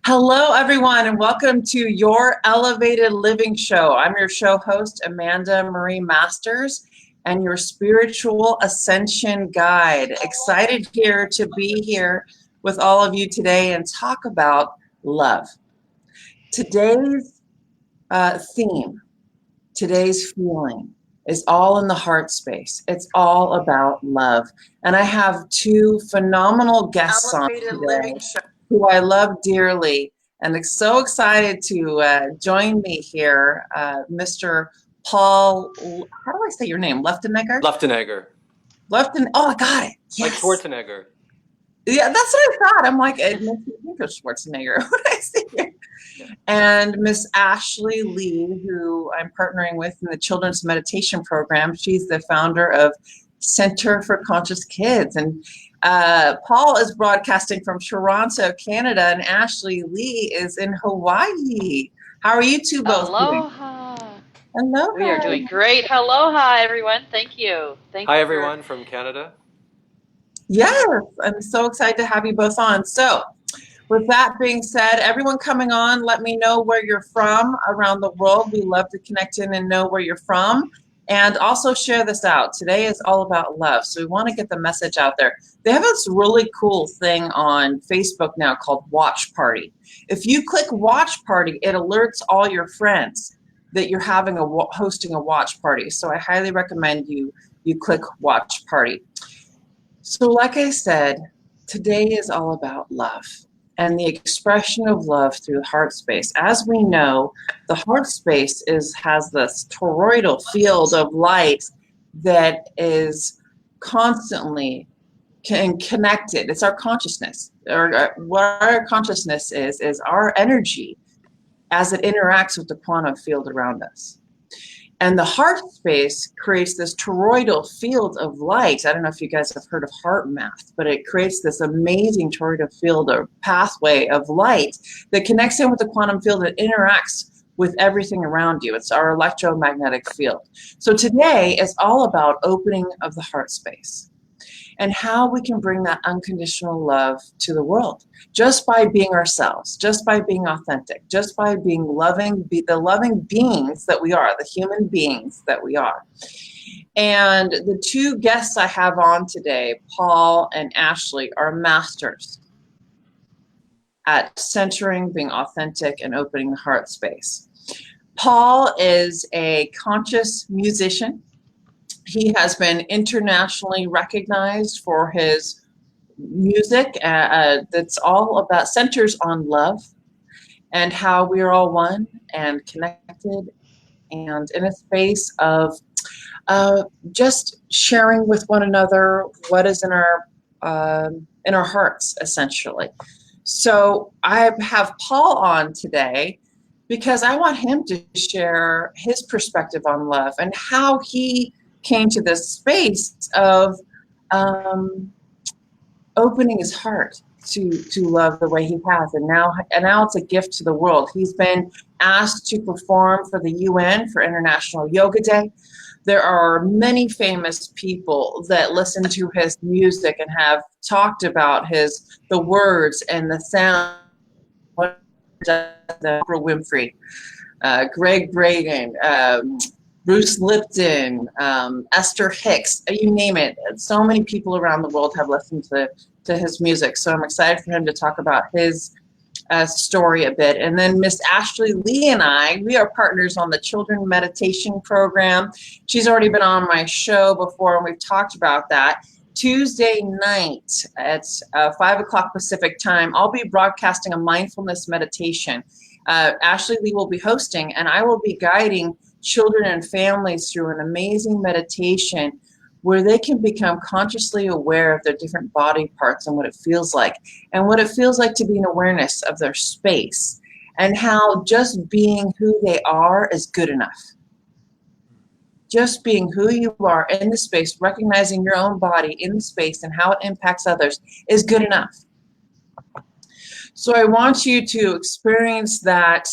Hello, everyone, and welcome to Your Elevated Living Show. I'm your show host, Amanda Marie Masters, and your spiritual ascension guide. Excited here to be here with all of you today and talk about love. Today's theme, today's feeling is all in the heart space. It's all about love. And I have two phenomenal guests on today who I love dearly, and so excited to join me here, Mr. Paul. How do I say your name? Leftenegger. Oh, I got it. Yes. Like Schwarzenegger. Yeah, that's what I thought. I'm like, it makes me think of Schwarzenegger. What did I say here? And Miss Ashley Lee, who I'm partnering with in the Children's Meditation Program. She's the founder of Center for Conscious Kids. And Paul is broadcasting from Toronto, Canada, and Ashley Lee is in Hawaii. How are you two both Aloha. doing? Aloha. We are doing great. Aloha, everyone. Thank you. Hi, everyone from Canada. Yes, I'm so excited to have you both on. So, with that being said, everyone coming on, let me know where you're from around the world. We love to connect in and know where you're from. And also share this out. Today is all about love. So we want to get the message out there. They have this really cool thing on Facebook now called Watch Party. If you click Watch Party, it alerts all your friends that you're having hosting a watch party. So I highly recommend you click Watch Party. So like I said, today is all about love and the expression of love through the heart space. As we know, the heart space has this toroidal field of light that is constantly connected. It's our consciousness. Or what our consciousness is our energy as it interacts with the quantum field around us. And the heart space creates this toroidal field of light. I don't know if you guys have heard of heart math, but it creates this amazing toroidal field or pathway of light that connects in with the quantum field that interacts with everything around you. It's our electromagnetic field. So today is all about opening of the heart space and how we can bring that unconditional love to the world just by being ourselves, just by being authentic, just by being loving, the loving beings that we are, the human beings that we are. And the two guests I have on today, Paul and Ashley, are masters at centering, being authentic, and opening the heart space. Paul is a conscious musician. He has been internationally recognized for his music that's all about, centers on love and how we are all one and connected and in a space of just sharing with one another what is in our hearts, essentially. So I have Paul on today because I want him to share his perspective on love and how he came to this space of opening his heart to love the way he has, and now it's a gift to the world. He's been asked to perform for the UN for International Yoga Day. There are many famous people that listen to his music and have talked about the words and the sound. Oprah Winfrey, Greg Braden, Bruce Lipton, Esther Hicks, you name it. So many people around the world have listened to his music. So I'm excited for him to talk about his story a bit. And then Miss Ashley Lee and we are partners on the Children Meditation Program. She's already been on my show before, and we've talked about that. Tuesday night at 5 o'clock Pacific time, I'll be broadcasting a mindfulness meditation. Ashley Lee will be hosting, and I will be guiding children and families through an amazing meditation where they can become consciously aware of their different body parts and what it feels like to be in awareness of their space, and how just being who they are is good enough. Just being who you are in the space, recognizing your own body in the space and how it impacts others is good enough. So I want you to experience that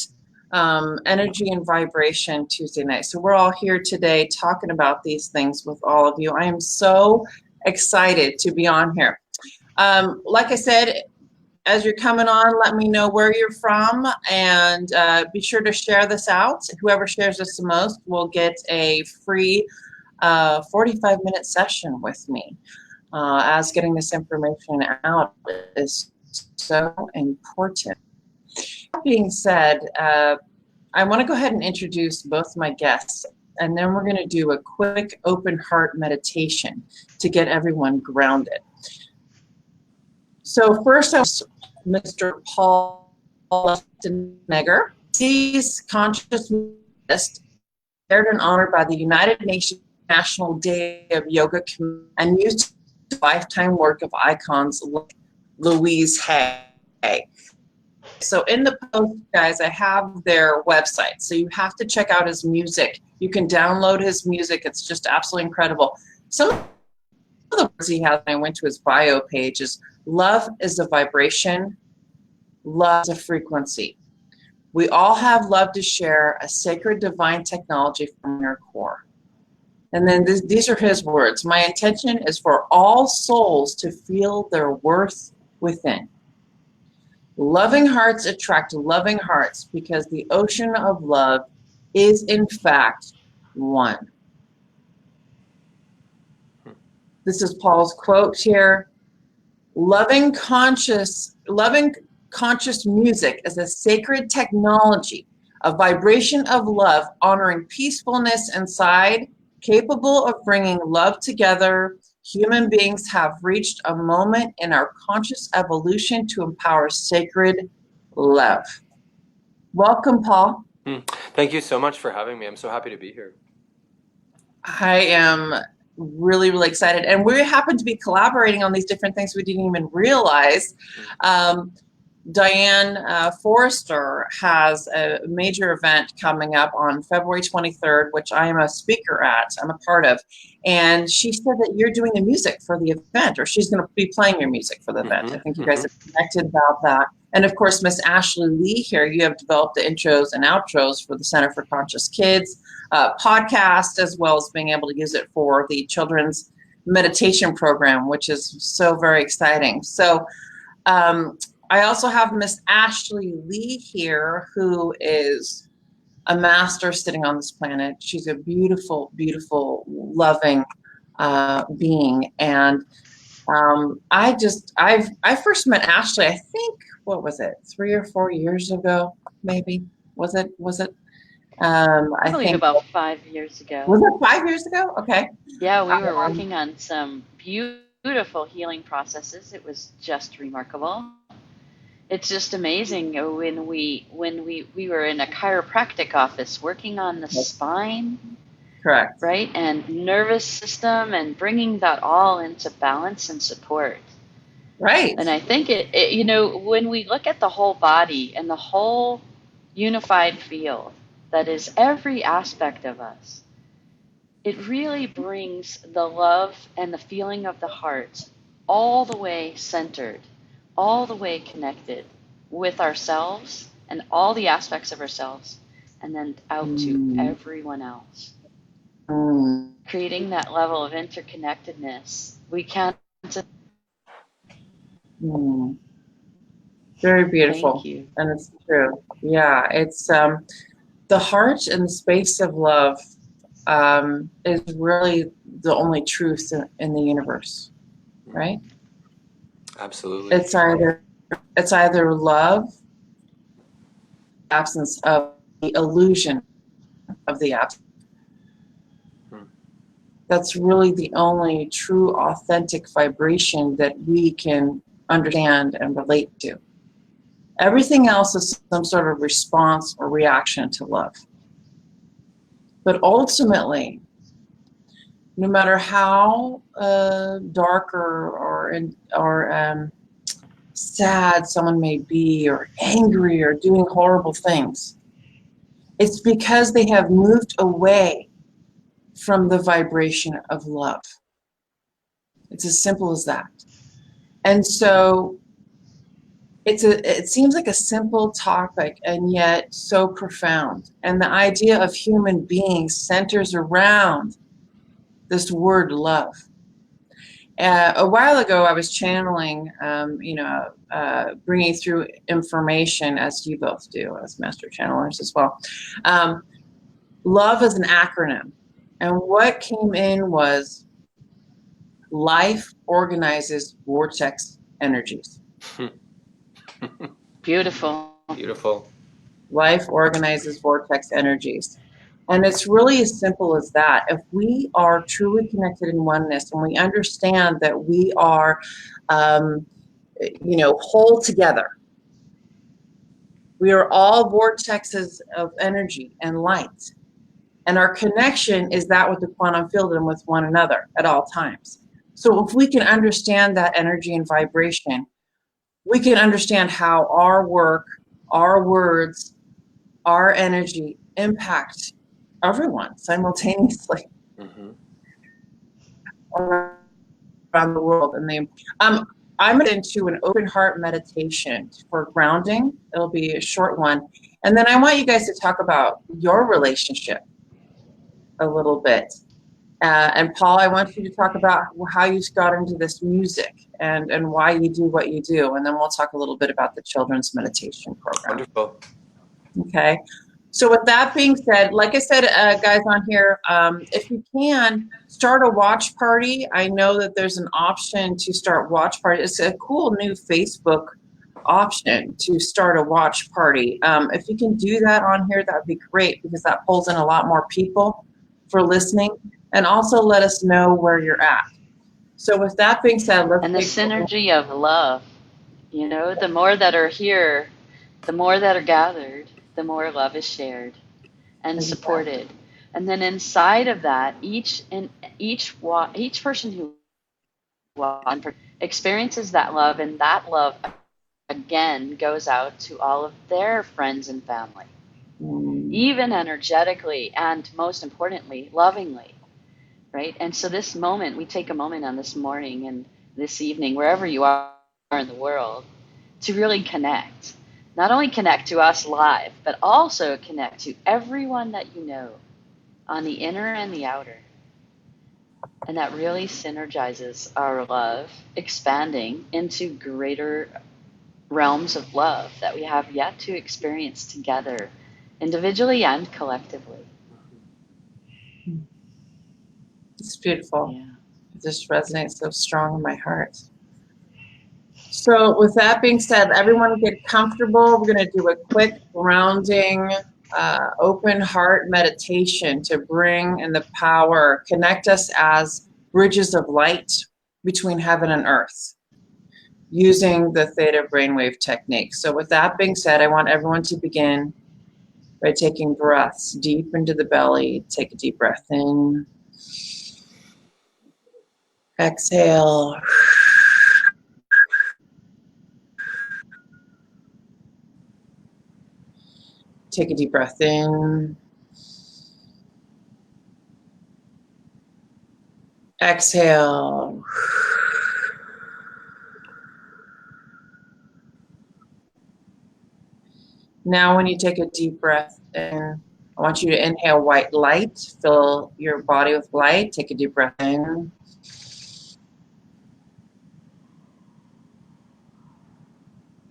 energy and vibration Tuesday night. So we're all here today talking about these things with all of you. I am so excited to be on here. Like I said, as you're coming on, let me know where you're from, and be sure to share this out. Whoever shares this the most will get a free 45-minute session with me, as getting this information out is so important. That being said, I want to go ahead and introduce both my guests, and then we're going to do a quick open heart meditation to get everyone grounded. So first, Mr. Paul Leftenegger. He's conscious medicine, declared and honored by the United Nations National Day of Yoga and used lifetime work of icons like Louise Hay. So in the post, guys, I have their website. So you have to check out his music. You can download his music. It's just absolutely incredible. Some of the words he has, when I went to his bio page, is love is a vibration, love is a frequency. We all have love to share, a sacred divine technology from your core. And then these are his words. My intention is for all souls to feel their worth within. Loving hearts attract loving hearts because the ocean of love is in fact one. This is Paul's quote here. Loving conscious music is a sacred technology, a vibration of love honoring peacefulness inside, capable of bringing love together. Human beings have reached a moment in our conscious evolution to empower sacred love. Welcome, Paul. Thank you so much for having me. I'm so happy to be here. I am really, really excited. And we happen to be collaborating on these different things we didn't even realize. Diane Forrester has a major event coming up on February 23rd, which I am a speaker at, I'm a part of. And she said that you're doing the music for the event, or she's going to be playing your music for the event. I think you guys have connected about that. And of course, Miss Ashley Lee here, you have developed the intros and outros for the Center for Conscious Kids podcast, as well as being able to use it for the children's meditation program, which is so very exciting. So I also have Miss Ashley Lee here, who is a master sitting on this planet. She's a beautiful, beautiful, loving being. And I first met Ashley, I think, what was it, 3 or 4 years ago, maybe? Was it? I believe about 5 years ago. Was it 5 years ago? Okay. Yeah, we were working on some beautiful healing processes. It was just remarkable. It's just amazing when we were in a chiropractic office working on the spine. Correct. Right? And nervous system and bringing that all into balance and support. Right. And I think when we look at the whole body and the whole unified field that is every aspect of us, it really brings the love and the feeling of the heart all the way centered, all the way connected with ourselves and all the aspects of ourselves, and then out to everyone else. Creating that level of interconnectedness. We can't. Very beautiful. Thank you. And it's true. Yeah, it's the heart and the space of love is really the only truth in the universe, right? Absolutely. It's either love, absence of the illusion of the absence. That's really the only true, authentic vibration that we can understand and relate to. Everything else is some sort of response or reaction to love. But ultimately, no matter how dark or sad someone may be, or angry, or doing horrible things, it's because they have moved away from the vibration of love. It's as simple as that. And so it seems like a simple topic, and yet so profound. And the idea of human beings centers around this word love. A while ago, I was channeling, bringing through information, as you both do, as master channelers as well. Love is an acronym. And what came in was life organizes vortex energies. Beautiful. Beautiful. Life organizes vortex energies. And it's really as simple as that. If we are truly connected in oneness and we understand that we are, whole together, we are all vortexes of energy and light. And our connection is that with the quantum field and with one another at all times. So if we can understand that energy and vibration, we can understand how our work, our words, our energy impact everyone simultaneously Mm-hmm. around the world. And I'm into an open heart meditation for grounding. It'll be a short one. And then I want you guys to talk about your relationship a little bit. And Paul, I want you to talk about how you got into this music and why you do what you do. And then we'll talk a little bit about the children's meditation program. Wonderful. Okay. So with that being said, like I said, guys on here, if you can start a watch party. I know that there's an option to start watch party. It's a cool new Facebook option to start a watch party. If you can do that on here, that would be great because that pulls in a lot more people for listening, and also let us know where you're at. So with that being said, let's And the synergy of love, the more that are here, the more that are gathered, the more love is shared and supported. And then inside of that, each person who experiences that love, and that love again goes out to all of their friends and family, even energetically and most importantly, lovingly, right? And so this moment, we take a moment on this morning and this evening, wherever you are in the world, to really connect. Not only connect to us live, but also connect to everyone that you know on the inner and the outer. And that really synergizes our love, expanding into greater realms of love that we have yet to experience together, individually and collectively. It's beautiful. Yeah. It just resonates so strong in my heart. So with that being said, everyone get comfortable. We're going to do a quick grounding, open heart meditation to bring in the power, connect us as bridges of light between heaven and earth using the theta brainwave technique. So with that being said, I want everyone to begin by taking breaths deep into the belly. Take a deep breath in. Exhale. Take a deep breath in. Exhale. Now when you take a deep breath in, I want you to inhale white light. Fill your body with light. Take a deep breath in.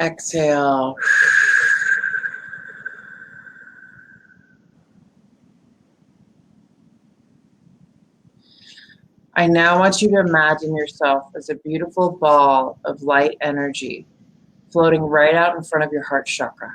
Exhale. I now want you to imagine yourself as a beautiful ball of light energy floating right out in front of your heart chakra.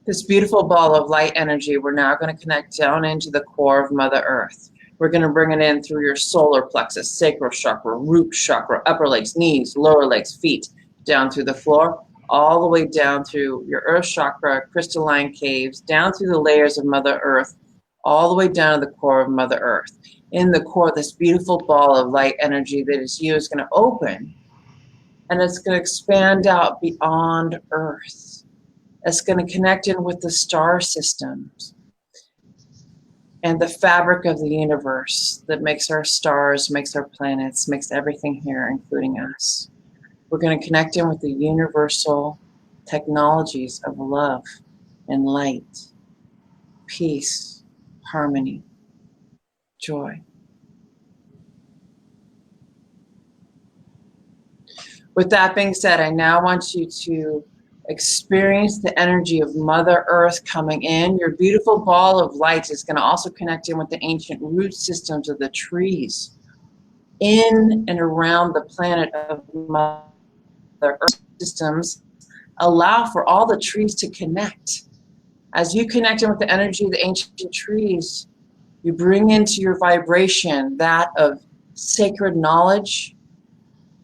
This beautiful ball of light energy, we're now going to connect down into the core of Mother Earth. We're going to bring it in through your solar plexus, sacral chakra, root chakra, upper legs, knees, lower legs, feet, down through the floor, all the way down through your earth chakra, crystalline caves, down through the layers of Mother Earth, all the way down to the core of Mother Earth. In the core, this beautiful ball of light energy that is you is going to open, and it's going to expand out beyond Earth. It's going to connect in with the star systems and the fabric of the universe that makes our stars, makes our planets, makes everything here, including us. We're going to connect in with the universal technologies of love and light, peace, harmony, joy. With that being said, I now want you to experience the energy of Mother Earth coming in. Your beautiful ball of light is going to also connect in with the ancient root systems of the trees in and around the planet of Mother Earth systems. Allow for all the trees to connect. As you connect in with the energy of the ancient trees, you bring into your vibration that of sacred knowledge,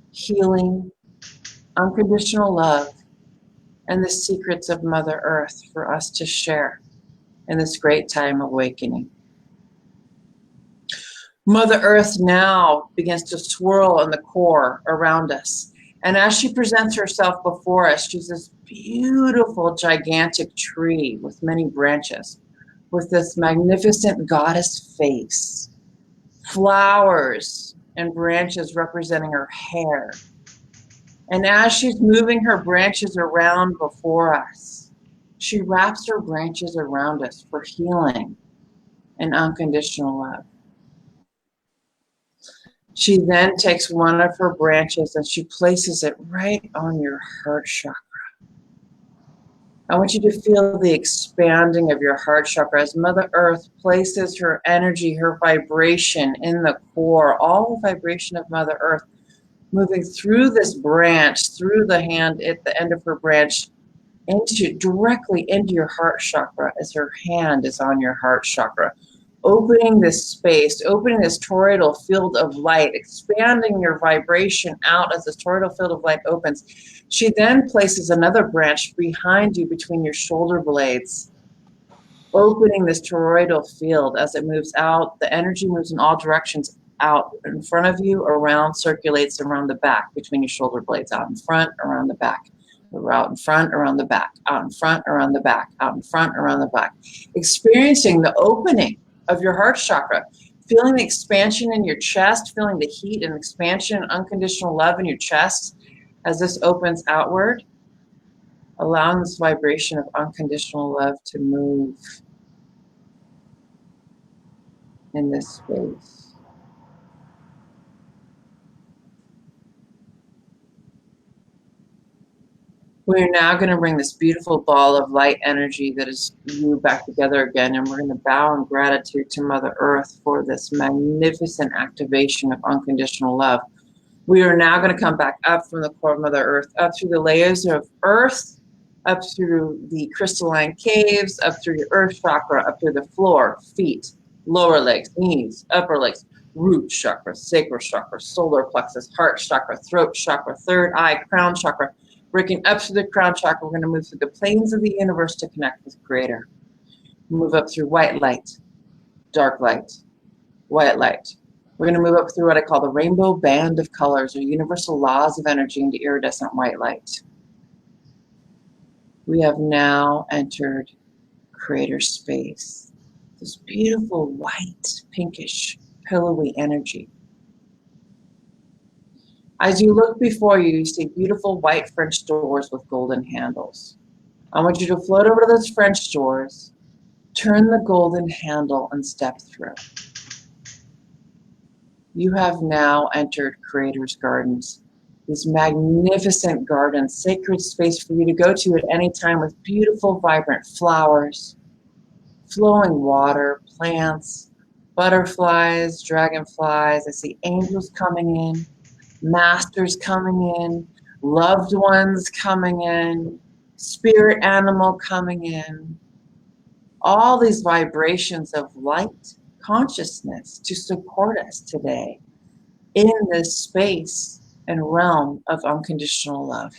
healing, unconditional love, and the secrets of Mother Earth for us to share in this great time of awakening. Mother Earth now begins to swirl in the core around us. And as she presents herself before us, she's this beautiful, gigantic tree with many branches, with this magnificent goddess face, flowers and branches representing her hair. And as she's moving her branches around before us, she wraps her branches around us for healing and unconditional love. She then takes one of her branches and she places it right on your heart chakra. I want you to feel the expanding of your heart chakra as Mother Earth places her energy, her vibration in the core, all the vibration of Mother Earth moving through this branch, through the hand at the end of her branch, directly into your heart chakra as her hand is on your heart chakra. Opening this space, opening this toroidal field of light, expanding your vibration out as this toroidal field of light opens. She then places another branch behind you between your shoulder blades, opening this toroidal field as it moves out. The energy moves in all directions, out in front of you, around, circulates around the back between your shoulder blades, out in front, around the back. Out in front, around the back, out in front, around the back, out in front, around the back. Experiencing the opening of your heart chakra, feeling the expansion in your chest, feeling the heat and expansion and unconditional love in your chest as this opens outward, allowing this vibration of unconditional love to move in this space. We're now going to bring this beautiful ball of light energy that is you back together again, and we're going to bow in gratitude to Mother Earth for this magnificent activation of unconditional love. We are now going to come back up from the core of Mother Earth, up through the layers of earth, up through the crystalline caves, up through your earth chakra, up through the floor, feet, lower legs, knees, upper legs, root chakra, sacral chakra, solar plexus, heart chakra, throat chakra, third eye, crown chakra. Breaking up through the crown chakra, we're going to move through the planes of the universe to connect with Creator. Move up through white light, dark light, white light. We're going to move up through what I call the rainbow band of colors, or universal laws of energy, into iridescent white light. We have now entered Creator space. This beautiful white, pinkish, pillowy energy. As you look before you, you see beautiful white French doors with golden handles. I want you to float over to those French doors, turn the golden handle, and step through. You have now entered Creator's Gardens, these magnificent gardens, sacred space for you to go to at any time with beautiful, vibrant flowers, flowing water, plants, butterflies, dragonflies. I see angels coming in, masters coming in, loved ones coming in, spirit animal coming in. All these vibrations of light consciousness to support us today in this space and realm of unconditional love.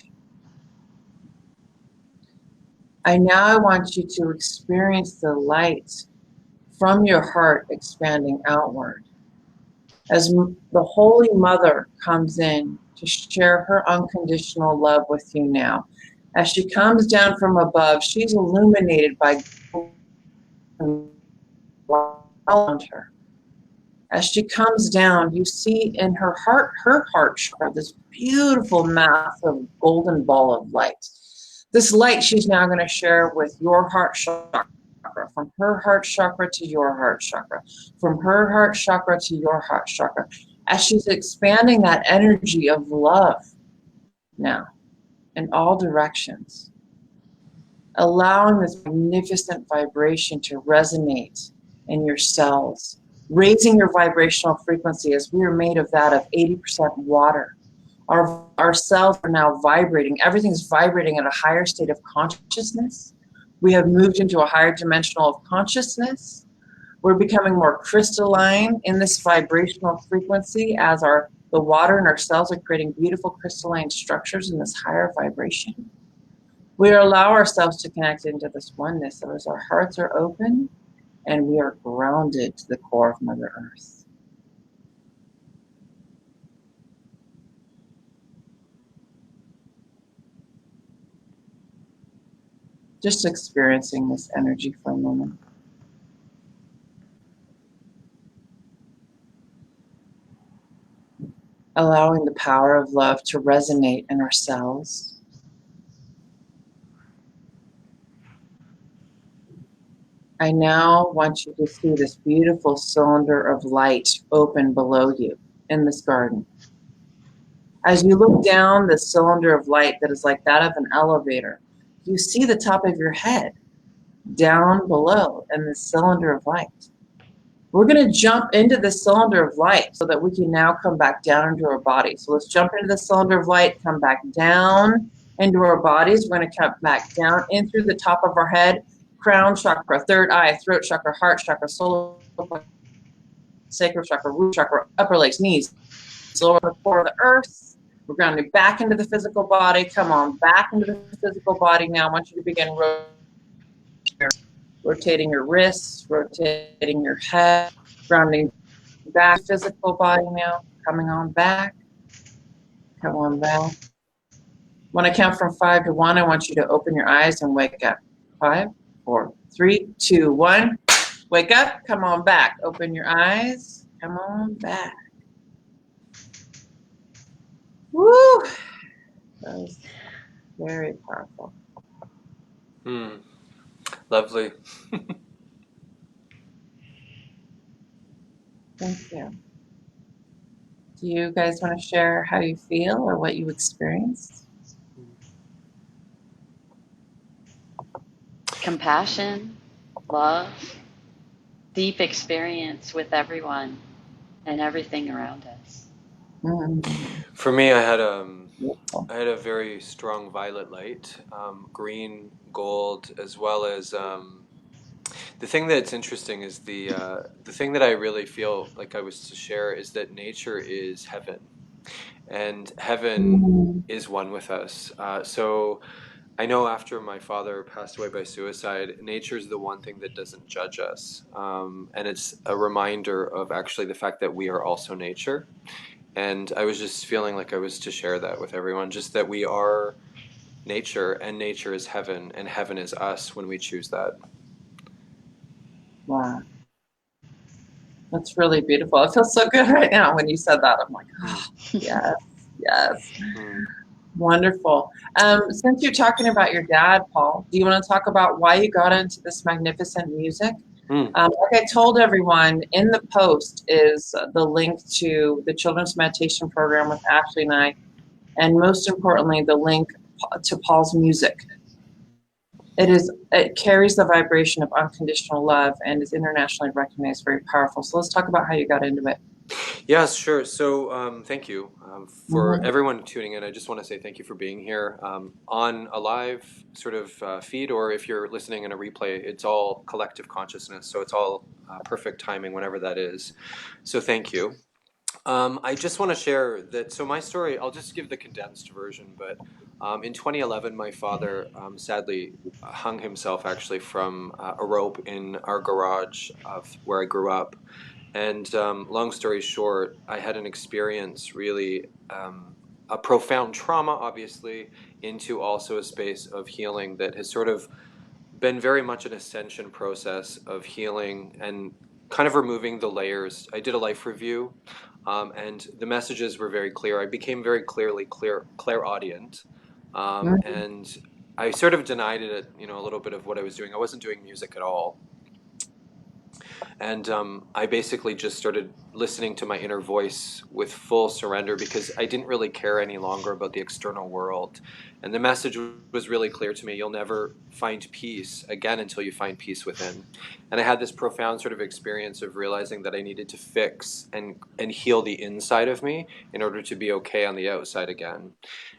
I now want you to experience the light from your heart expanding outward. As the Holy Mother comes in to share her unconditional love with you now. As she comes down from above, she's illuminated by around her. As she comes down, you see in her heart chakra, this beautiful massive golden ball of light. This light she's now going to share with your heart chakra, from her heart chakra to your heart chakra, from her heart chakra to your heart chakra. As she's expanding that energy of love now in all directions, allowing this magnificent vibration to resonate in your cells, raising your vibrational frequency, as we are made of that of 80% water. Our cells are now vibrating. Everything's vibrating at a higher state of consciousness. We have moved into a higher dimensional of consciousness. We're becoming more crystalline in this vibrational frequency as the water in our cells are creating beautiful crystalline structures in this higher vibration. We allow ourselves to connect into this oneness as our hearts are open and we are grounded to the core of Mother Earth. Just experiencing this energy for a moment. Allowing the power of love to resonate in our cells. I now want you to see this beautiful cylinder of light open below you in this garden. As you look down the cylinder of light that is like that of an elevator, you see the top of your head down below in the cylinder of light. We're going to jump into the cylinder of light so that we can now come back down into our body. So let's jump into the cylinder of light, come back down into our bodies. We're going to come back down in through the top of our head, crown chakra, third eye, throat chakra, heart chakra, solar plexus, sacral chakra, root chakra, upper legs, knees, lower the core of the earth. We're grounding back into the physical body. Come on, back into the physical body now. I want you to begin rotating your wrists, rotating your head, grounding back, physical body now. Coming on back. Come on back. When I count from 5 to 1, I want you to open your eyes and wake up. 5, 4, 3, 2, 1. Wake up. Come on back. Open your eyes. Come on back. Woo! That was very powerful. Lovely. Thank you. Do you guys want to share how you feel or what you experienced? Compassion, love, deep experience with everyone and everything around us. For me, I had a very strong violet light, green, gold, as well as the thing that's interesting is the thing that I really feel like I was to share is that nature is heaven, and heaven is one with us. So I know after my father passed away by suicide, nature is the one thing that doesn't judge us, and it's a reminder of actually the fact that we are also nature. And I was just feeling like I was to share that with everyone, just that we are nature, and nature is heaven, and heaven is us when we choose that. Wow. That's really beautiful. It feels so good right now when you said that. I'm like, oh, yes, yes. Wonderful. Since you're talking about your dad, Paul, do you want to talk about why you got into this magnificent music? Like I told everyone, in the post is the link to the children's meditation program with Ashley and I, and most importantly, the link to Paul's music. It carries the vibration of unconditional love and is internationally recognized, very powerful. So let's talk about how you got into it. Yes, sure. So thank you for everyone tuning in. I just want to say thank you for being here on a live sort of feed, or if you're listening in a replay, it's all collective consciousness. So it's all perfect timing whenever that is. So thank you. I just want to share that. So my story, I'll just give the condensed version, but in 2011, my father sadly hung himself actually from a rope in our garage of where I grew up. And long story short, I had an experience really, a profound trauma, obviously, into also a space of healing that has sort of been very much an ascension process of healing and kind of removing the layers. I did a life review, and the messages were very clear. I became very clairaudient, and I sort of denied it, a little bit of what I was doing. I wasn't doing music at all. And I basically just started listening to my inner voice with full surrender because I didn't really care any longer about the external world. And the message was really clear to me: you'll never find peace again until you find peace within. And I had this profound sort of experience of realizing that I needed to fix and heal the inside of me in order to be okay on the outside again.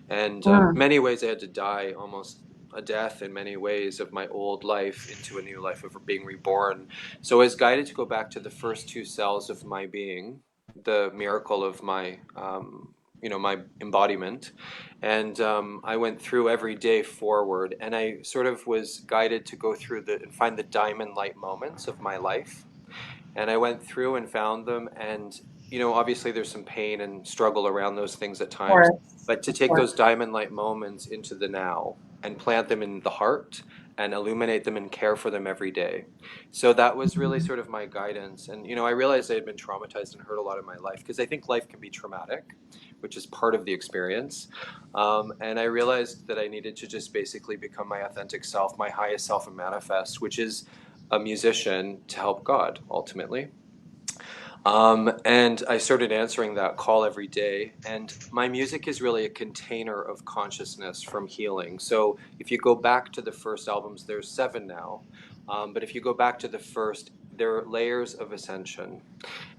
And in Mm. many ways, I had to die almost a death in many ways of my old life into a new life of being reborn. So I was guided to go back to the first two cells of my being, the miracle of my, my embodiment. And I went through every day forward, and I sort of was guided to go through and find the diamond light moments of my life. And I went through and found them, and obviously there's some pain and struggle around those things at times, but to Of take course. those diamond light moments into the now and plant them in the heart and illuminate them and care for them every day. So that was really sort of my guidance. And I realized I had been traumatized and hurt a lot in my life, because I think life can be traumatic, which is part of the experience. And I realized that I needed to just basically become my authentic self, my highest self, and manifest, which is a musician to help God ultimately. And I started answering that call every day. And my music is really a container of consciousness from healing. So if you go back to the first albums, there's 7 now. But if you go back to the first, there are layers of ascension.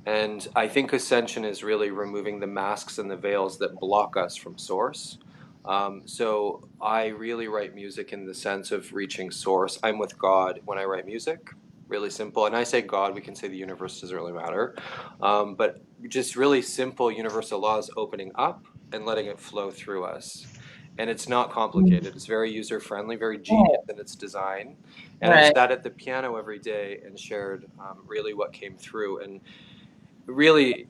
And I think ascension is really removing the masks and the veils that block us from source. So I really write music in the sense of reaching source. I'm with God when I write music. Really simple. And I say God, we can say the universe, doesn't really matter. But just really simple universal laws opening up and letting it flow through us. And it's not Mm. complicated. It's very user friendly, very genius Right. in its design. And I Right. sat at the piano every day and shared really what came through. And really,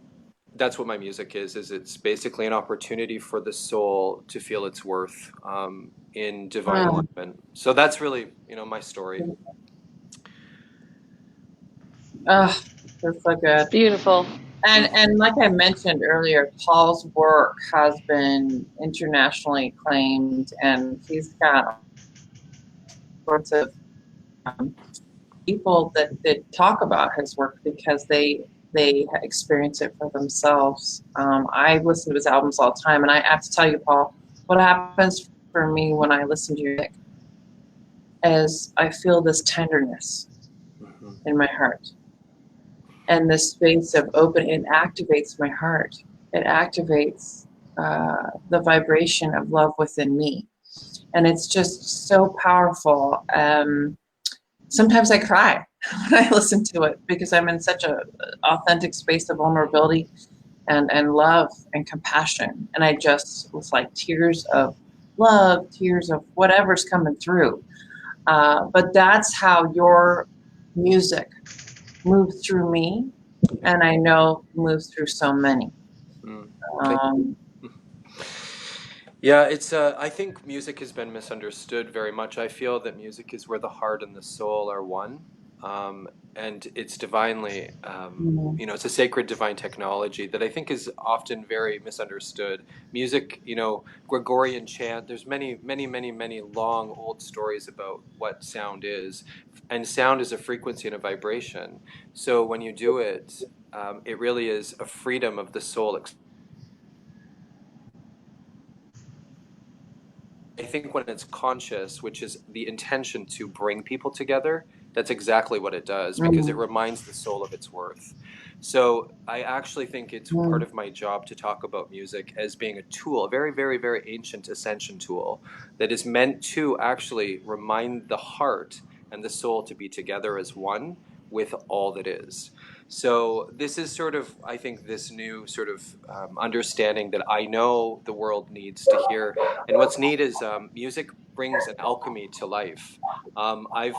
that's what my music is it's basically an opportunity for the soul to feel its worth in divine Mm. alignment. So that's really, my story. Oh, that's so good. Beautiful. And like I mentioned earlier, Paul's work has been internationally acclaimed, and he's got sorts of um, people that talk about his work because they experience it for themselves. I listen to his albums all the time, and I have to tell you, Paul, what happens for me when I listen to your music is I feel this tenderness Mm-hmm. in my heart, and this space of open. It activates my heart. It activates the vibration of love within me, and it's just so powerful. Sometimes I cry when I listen to it because I'm in such a authentic space of vulnerability and love and compassion, and I just with like tears of love, tears of whatever's coming through. But that's how your music moves through me, and I know moves through so many. Mm. Thank Um, you. Yeah, it's. I think music has been misunderstood very much. I feel that music is where the heart and the soul are one, and it's divinely. It's a sacred divine technology that I think is often very misunderstood. Music, Gregorian chant. There's many, many, many, many long old stories about what sound is, and sound is a frequency and a vibration. So when you do it, it really is a freedom of the soul. I think when it's conscious, which is the intention to bring people together, that's exactly what it does, because it mm, reminds the soul of its worth. So I actually think it's part mm, of my job to talk about music as being a tool, a very, very, very ancient ascension tool that is meant to actually remind the heart and the soul to be together as one with all that is. So this is sort of, I think, this new sort of understanding that I know the world needs to hear. And what's neat is music brings an alchemy to life. I've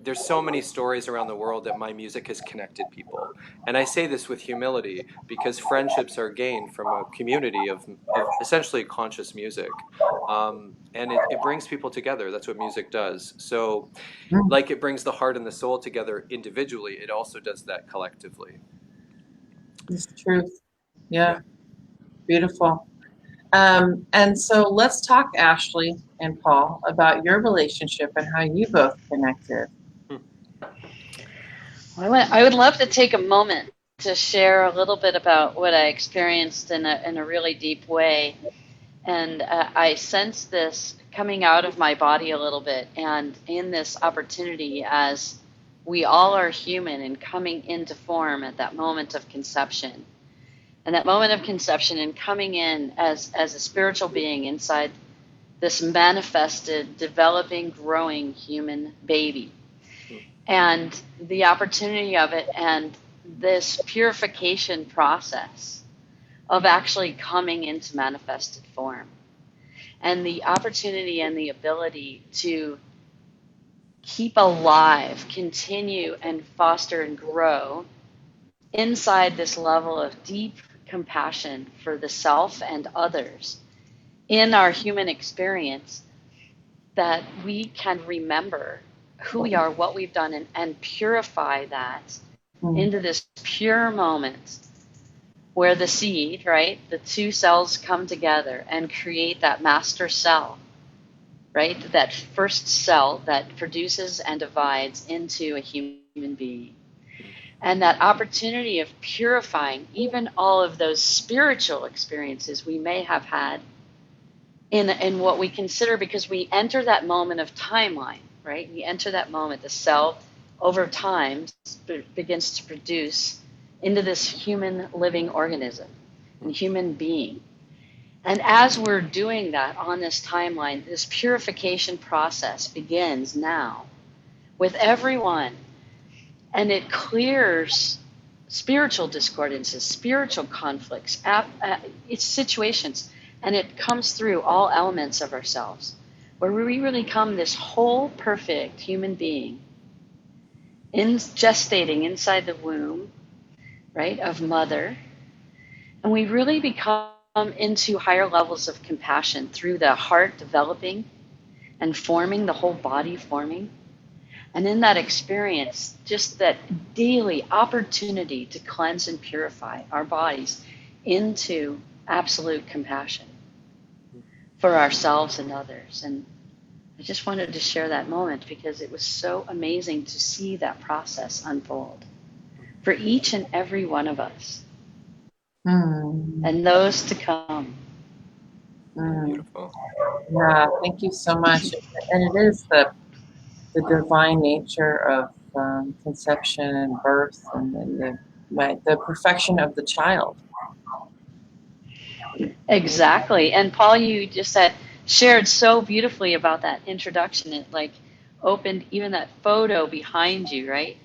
There's so many stories around the world that my music has connected people, and I say this with humility because friendships are gained from a community of essentially conscious music, and it brings people together. That's what music does. So, mm. like it brings the heart and the soul together individually, it also does that collectively. It's the truth. Yeah. Yeah, beautiful. And so let's talk, Ashley and Paul, about your relationship and how you both connected. Hmm. I would love to take a moment to share a little bit about what I experienced in a really deep way. And I sense this coming out of my body a little bit, and in this opportunity as we all are human and coming into form at that moment of conception. And that moment of conception and coming in as a spiritual being inside this manifested, developing, growing human baby. And the opportunity of it and this purification process of actually coming into manifested form. And the opportunity and the ability to keep alive, continue and foster and grow inside this level of deep compassion for the self and others in our human experience, that we can remember who we are, what we've done, and purify that into this pure moment where the seed, right, the two cells come together and create that master cell, right, that first cell that produces and divides into a human being. And that opportunity of purifying even all of those spiritual experiences we may have had in what we consider, because we enter that moment of timeline, right? We enter that moment, the cell over time begins to produce into this human living organism and human being. And as we're doing that on this timeline, this purification process begins now with everyone. And it clears spiritual discordances, spiritual conflicts, it's situations. And it comes through all elements of ourselves, where we really become this whole perfect human being gestating inside the womb, right, of mother. And we really become into higher levels of compassion through the heart developing and forming, the whole body forming. And in that experience, just that daily opportunity to cleanse and purify our bodies into absolute compassion for ourselves and others. And I just wanted to share that moment because it was so amazing to see that process unfold for each and every one of us. And those to come. Beautiful. Yeah, thank you so much. And it is the divine nature of conception and birth, and the perfection of the child. Exactly. And Paul, you just shared so beautifully about that introduction. It like opened even that photo behind you, right?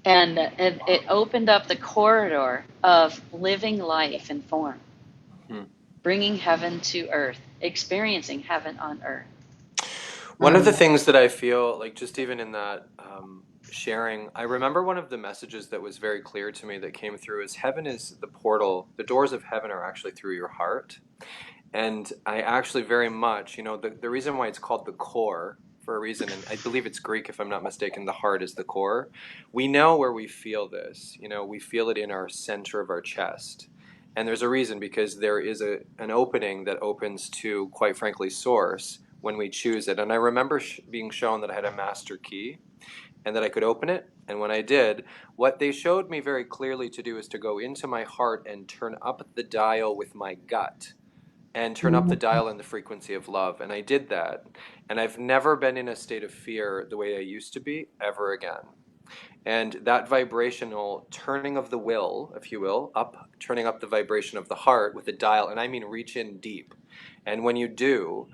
And it opened up the corridor of living life in form, bringing heaven to earth, experiencing heaven on earth. One of the things that I feel like, just even in that sharing, I remember one of the messages that was very clear to me that came through is heaven is the portal. The doors of heaven are actually through your heart. And I actually very much, the reason why it's called the core for a reason, and I believe it's Greek if I'm not mistaken, the heart is the core. We know where we feel this. We feel it in our center of our chest. And there's a reason, because there is an opening that opens to, quite frankly, source when we choose it. And I remember being shown that I had a master key and that I could open it. And when I did, what they showed me very clearly to do is to go into my heart and turn up the dial with my gut and turn up the dial in the frequency of love. And I did that. And I've never been in a state of fear the way I used to be ever again. And that vibrational turning of the will, if you will, turning up the vibration of the heart with the dial, and I mean reach in deep. And when you do,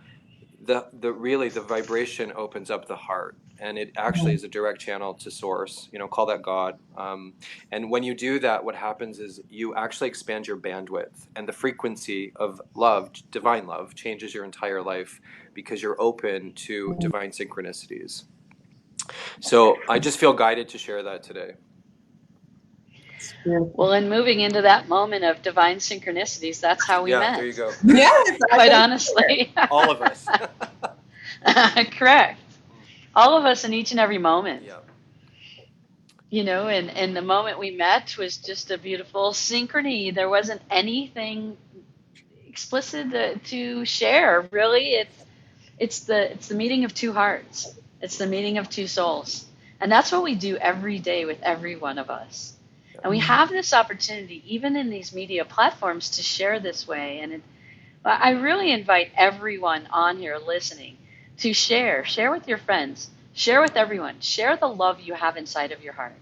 the vibration opens up the heart, and it actually is a direct channel to source, call that God. And when you do that, what happens is you actually expand your bandwidth, and the frequency of love, divine love, changes your entire life because you're open to divine synchronicities. So I just feel guided to share that today. Well, and moving into that moment of divine synchronicities, that's how we met. There you go. Yes, quite honestly. All of us. Correct. All of us in each and every moment. Yeah. And the moment we met was just a beautiful synchrony. There wasn't anything explicit to share, really. It's the meeting of two hearts. It's the meeting of two souls. And that's what we do every day with every one of us. And we have this opportunity, even in these media platforms, to share this way. And I really invite everyone on here listening to share with your friends, share with everyone, share the love you have inside of your heart,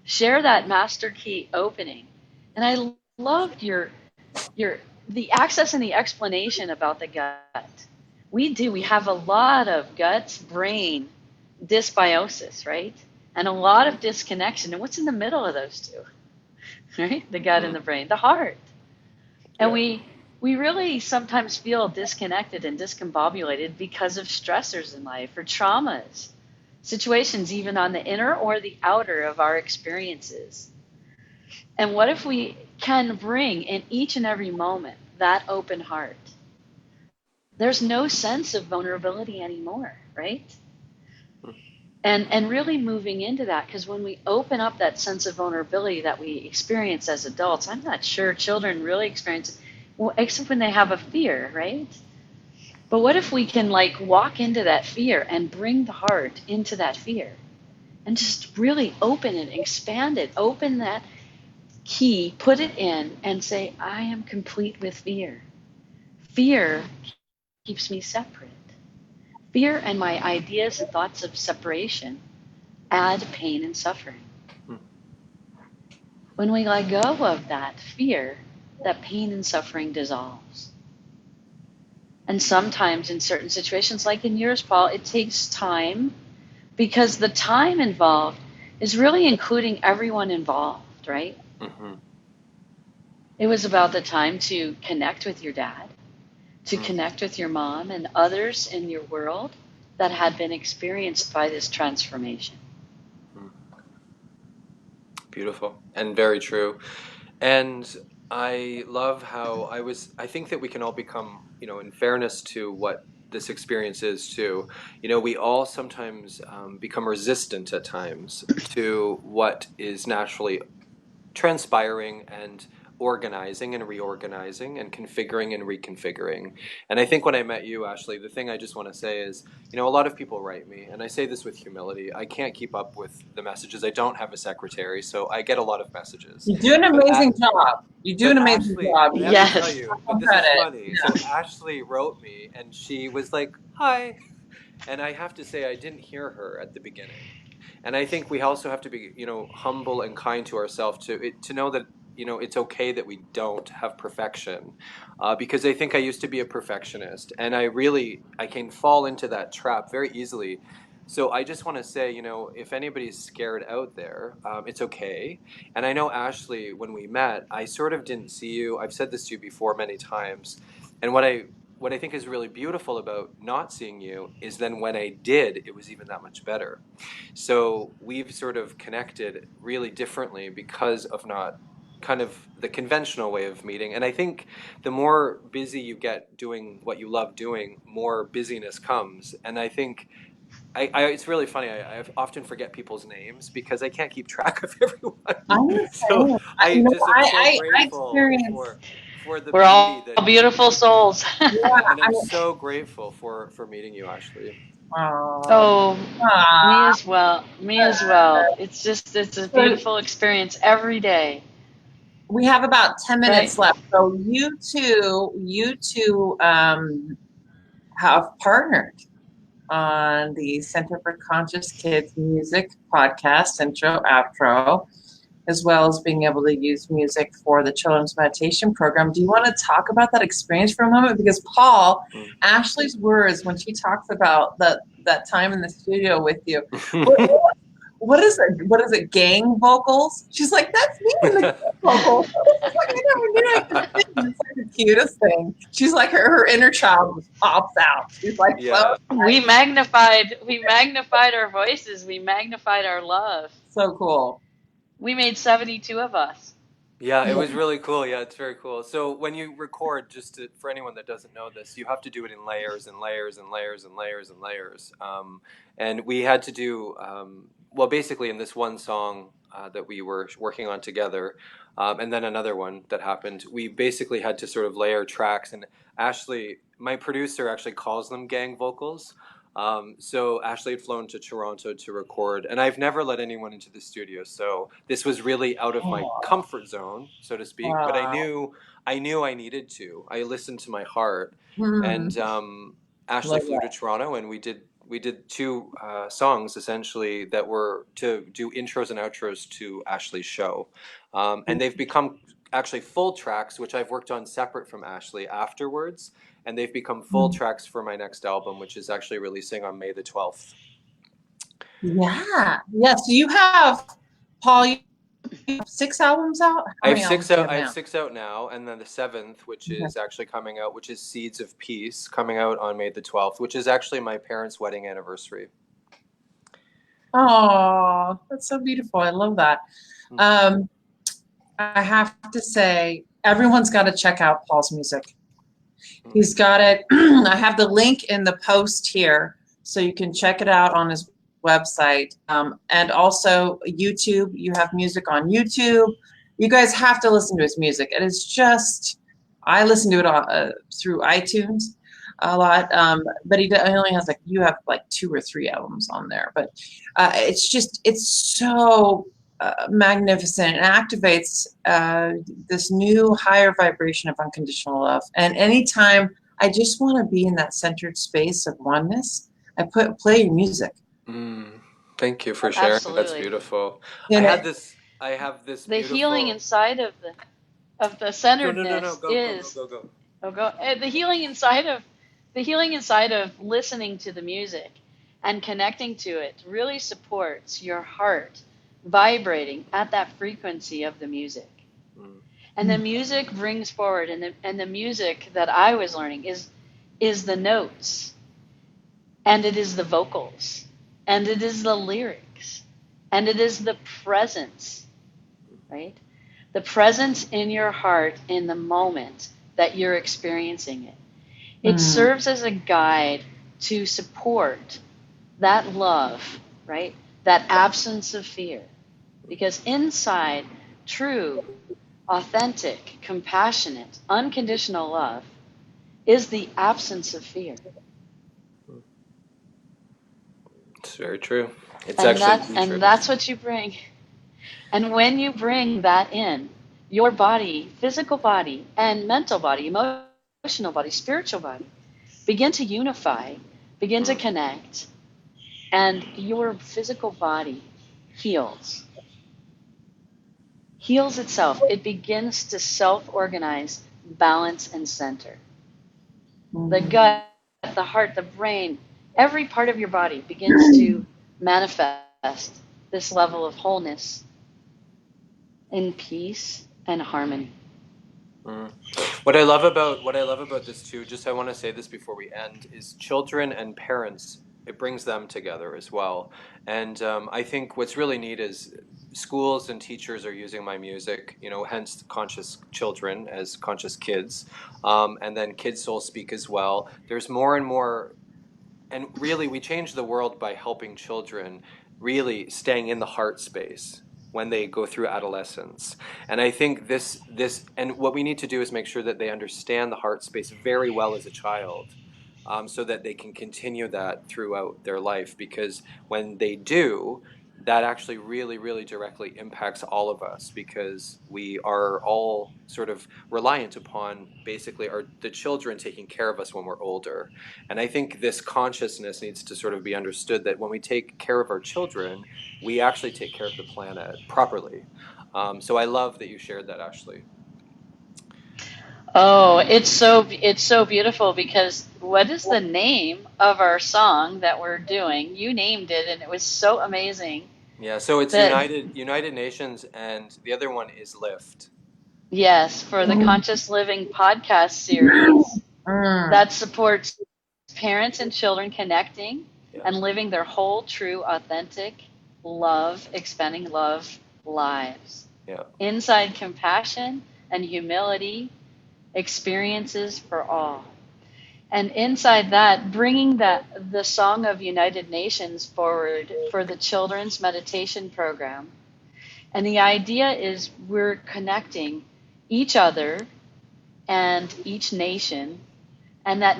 share that master key opening. And I loved your the access and the explanation about the gut. We have a lot of guts brain dysbiosis, right? And a lot of disconnection. And what's in the middle of those two? Right? The gut and the brain, the heart. And Yeah. we really sometimes feel disconnected and discombobulated because of stressors in life or traumas, situations even on the inner or the outer of our experiences. And what if we can bring in each and every moment that open heart? There's no sense of vulnerability anymore, right? And really moving into that, because when we open up that sense of vulnerability that we experience as adults, I'm not sure children really experience it, well, except when they have a fear, right? But what if we can like walk into that fear and bring the heart into that fear and just really open it, expand it, open that key, put it in and say, I am complete with fear. Fear keeps me separate. Fear and my ideas and thoughts of separation add pain and suffering. When we let go of that fear, that pain and suffering dissolves. And sometimes in certain situations, like in yours, Paul, it takes time because the time involved is really including everyone involved, right? Mm-hmm. It was about the time to connect with your dad, to connect with your mom and others in your world that had been experienced by this transformation. Beautiful and very true. And I love how I think that we can all become, in fairness to what this experience is too, we all sometimes become resistant at times to what is naturally transpiring and organizing and reorganizing and configuring and reconfiguring. And I think when I met you, Ashley, the thing I just want to say is, a lot of people write me, and I say this with humility. I can't keep up with the messages. I don't have a secretary, so I get a lot of messages. You do an But amazing job. You do an but amazing Ashley, job. I You have to should tell Yes. take you, but some this is credit. funny. So Ashley wrote me, and she was like, "Hi," and I have to say I didn't hear her at the beginning. And I think we also have to be, humble and kind to ourselves to know that it's okay that we don't have perfection, because I think I used to be a perfectionist, and I can fall into that trap very easily. So I just want to say, if anybody's scared out there, it's okay. And I know, Ashley, when we met, I sort of didn't see you. I've said this to you before many times, and what I think is really beautiful about not seeing you is then when I did, it was even that much better. So we've sort of connected really differently because of not kind of the conventional way of meeting. And I think the more busy you get doing what you love doing, more busyness comes. And I think it's really funny. I often forget people's names because I can't keep track of I'm everyone. the So same. I just am so I grateful experience. for the We're beauty all that beautiful souls. Yeah. and I'm so grateful for meeting you, Ashley. Oh, Oh, me ah. as well. Me as well. It's a So beautiful experience every day, we have about 10 right? minutes left. So you two have partnered on the Center for Conscious Kids Music podcast, intro, outro, as well as being able to use music for the children's meditation program. Do you want to talk about that experience for a moment? Because Paul, Ashley's words when she talks about that time in the studio with you, what is it? What is it? Gang vocals? She's like, that's me in the gang vocals. It's like, I never knew I could sing. It's like the cutest thing. She's like her inner child just pops out. She's like, Yeah. We magnified our voices. We magnified our love. so cool. We made 72 of us. Yeah, it was really cool. Yeah, it's very cool. So when you record, for anyone that doesn't know this, you have to do it in layers and layers and layers and layers and layers. And we had to do, well, basically in this one song that we were working on together, and then another one that happened, we basically had to sort of layer tracks. And Ashley, my producer, actually calls them gang vocals. So Ashley had flown to Toronto to record, and I've never let anyone into the studio. So this was really out of my Oh, comfort zone, so to speak. But wow. I knew I needed to. I listened to my heart, Hmm. and Ashley Love flew to that. Toronto, and we did two songs essentially that were to do intros and outros to Ashley's show, and they've become actually full tracks, which I've worked on separate from Ashley afterwards, and they've become full Mm. tracks for my next album, which is actually releasing on May the 12th. Yeah. Yeah. So you have, Paul, you have 6 albums out? How many albums do you have I have now? 6 out now, and then the seventh, which Okay. is actually coming out, which is Seeds of Peace, coming out on May the 12th, which is actually my parents' wedding anniversary. Oh, that's so beautiful. I love that. Mm. Um, I have to say, everyone's got to check out Paul's music. He's got it. I have the link in the post here, so you can check it out on his website. And also YouTube. You have music on YouTube. You guys have to listen to his music. It is just, I listen to it through iTunes a lot. But he only has you have like 2 or 3 albums on there. But it's so magnificent and activates this new higher vibration of unconditional love. And anytime I just want to be in that centered space of oneness, I play your music. Mm. Thank you for sharing. That's Absolutely. beautiful. And I have this The healing beautiful. inside of the No. centeredness is Go. the healing inside of listening to the music and connecting to it really supports your heart vibrating at that frequency of the music. Mm. And the music brings forward, and the music that I was learning is the notes, and it is the vocals, and it is the lyrics, and it is the presence, right? The presence in your heart in the moment that you're experiencing it. It mm, serves as a guide to support that love, right? That absence of fear. Because inside true, authentic, compassionate, unconditional love is the absence of fear. It's very true. It's And actually the truth. that's what you bring. And when you bring that in, your body, physical body, and mental body, emotional body, spiritual body, begin to unify, begin to Mm. connect, and your physical body heals. Heals itself. It begins to self organize, balance, and center. The mm. gut, the heart, the brain, every part of your body begins to manifest this level of wholeness in peace and harmony. Mm. What I love about this too, just I want to say this before we end, is children and parents. It brings them together as well, and I think what's really neat is schools and teachers are using my music. You know, hence conscious children as conscious kids, and then Kids Soul Speak as well. There's more and more, and really we change the world by helping children really staying in the heart space when they go through adolescence. And I think this and what we need to do is make sure that they understand the heart space very well as a child, so that they can continue that throughout their life, because when they do, that actually really, really directly impacts all of us, because we are all sort of reliant upon basically the children taking care of us when we're older. And I think this consciousness needs to sort of be understood, that when we take care of our children, we actually take care of the planet properly. So I love that you shared that, Ashley. Oh, it's so beautiful because what is the name of our song that we're doing? You named it, and it was so amazing Yeah, so it's that United Nations, and the other one is Lift. yes, for the Yeah, Conscious Living podcast series Mm. that supports parents and children connecting yeah, and living their whole, true, authentic, love, expanding love lives. yeah. Inside compassion and humility, experiences for all. And inside that, bringing the Song of United Nations forward for the children's meditation program. And the idea is we're connecting each other and each nation, and that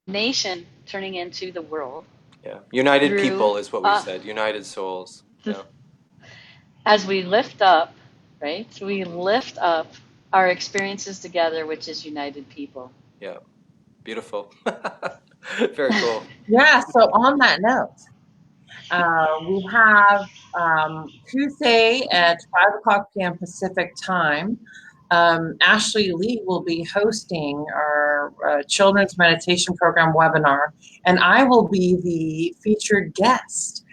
nation turning into the world. Yeah. United Through people is what we us. said. United souls. Yeah. As we lift up, right? We lift up our experiences together, which is united people. Yeah. Beautiful. Very cool. Yeah, so on that note, we have Tuesday at 5 o'clock p.m. Pacific time. Ashley Lee will be hosting our children's meditation program webinar, and I will be the featured guest,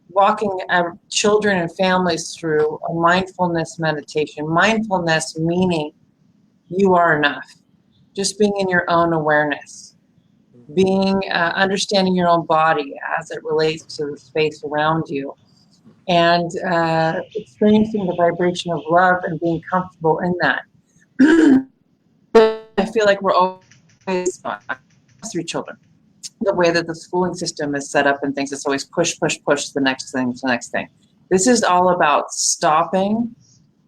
walking children and families through a mindfulness meditation. Mindfulness meaning you are enough, just being in your own awareness, being understanding your own body as it relates to the space around you, and experiencing the vibration of love and being comfortable in that. I feel like we're always through children. The way that the schooling system is set up and things, it's always push, push, push, the next thing, the next thing. This is all about stopping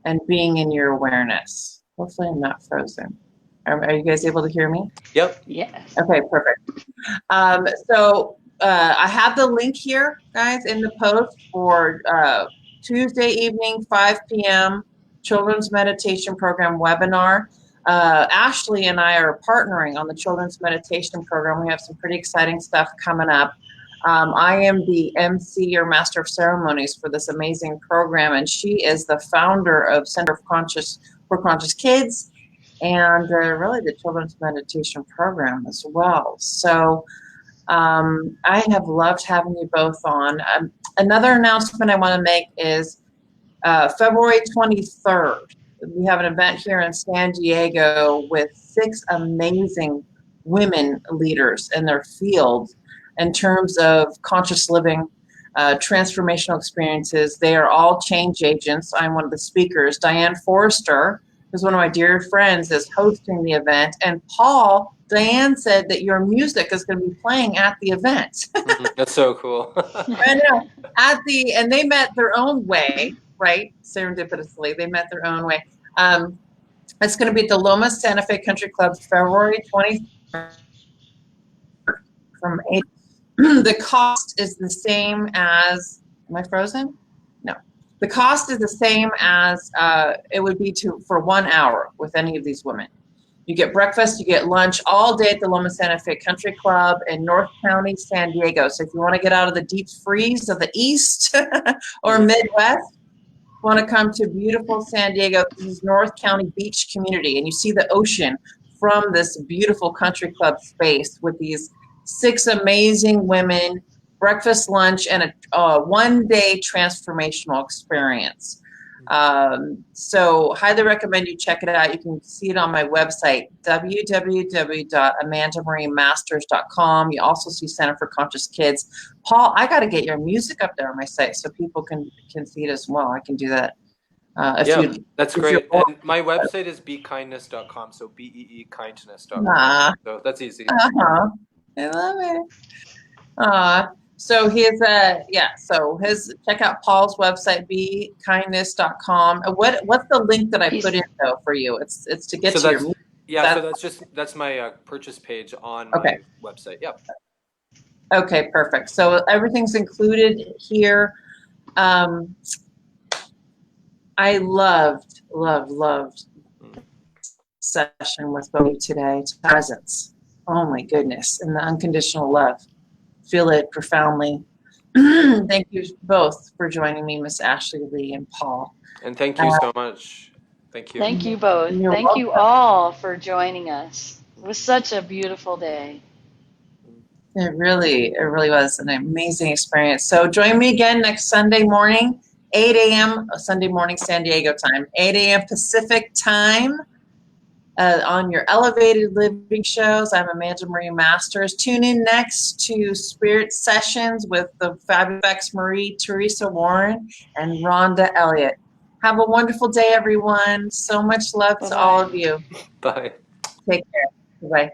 and being in your awareness. Hopefully I'm not frozen. Are you guys able to hear me? Yep. Yes. Okay, perfect. So I have the link here, guys, in the post for Tuesday evening, 5 p.m. Children's Meditation Program webinar. Ashley and I are partnering on the Children's Meditation Program. We have some pretty exciting stuff coming up. I am the MC or Master of Ceremonies for this amazing program, and she is the founder of Center for Conscious Kids, and really the Children's Meditation Program as well. So I have loved having you both on. Another announcement I want to make is February 23rd. We have an event here in San Diego with 6 amazing women leaders in their field in terms of conscious living, transformational experiences. They are all change agents. I'm one of the speakers. Diane Forrester, who's one of my dear friends, is hosting the event. And Paul, Diane said that your music is going to be playing at the event. That's so cool. I know. And they met their own way, right? Serendipitously, they met their own way. It's going to be at the Loma Santa Fe Country Club, February 23rd from 8. The cost is the same as, am I frozen? No. The cost is the same as it would be for 1 hour with any of these women. You get breakfast, you get lunch all day at the Loma Santa Fe Country Club in North County, San Diego. So if you want to get out of the deep freeze of the East or Midwest, want to come to beautiful San Diego, this is North County beach community, and you see the ocean from this beautiful country club space with these 6 amazing women, breakfast, lunch, and a one-day transformational experience. So highly recommend you check it out. You can see it on my website, www.amandamariemasters.com. You also see Center for Conscious Kids. Paul, I got to get your music up there on my site so people can see it as well. I can do that. That's great. And my website is bekindness.com, so beekindness.com. So that's easy. I love it. So check out Paul's website, bekindness.com. What's the link that I put in though for you? It's to get to your music. Yeah, so that's my purchase page on my website. Yep. Okay, perfect. So everything's included here. I loved session with both today. Presence. Oh my goodness, and the unconditional love. Feel it profoundly. Thank you both for joining me, Miss Ashley Lee and Paul. And thank you so much. Thank you. Thank you both. Thank you all for joining us. It was such a beautiful day. It really was an amazing experience. So join me again next Sunday morning, 8 a.m. Sunday morning San Diego time, 8 a.m. Pacific time. On your elevated living shows. I'm Amanda Marie Masters. Tune in next to Spirit Sessions with the fabulous Marie Teresa Warren and Rhonda Elliott. Have a wonderful day, everyone. So much love to all of you. Bye. Take care. Bye.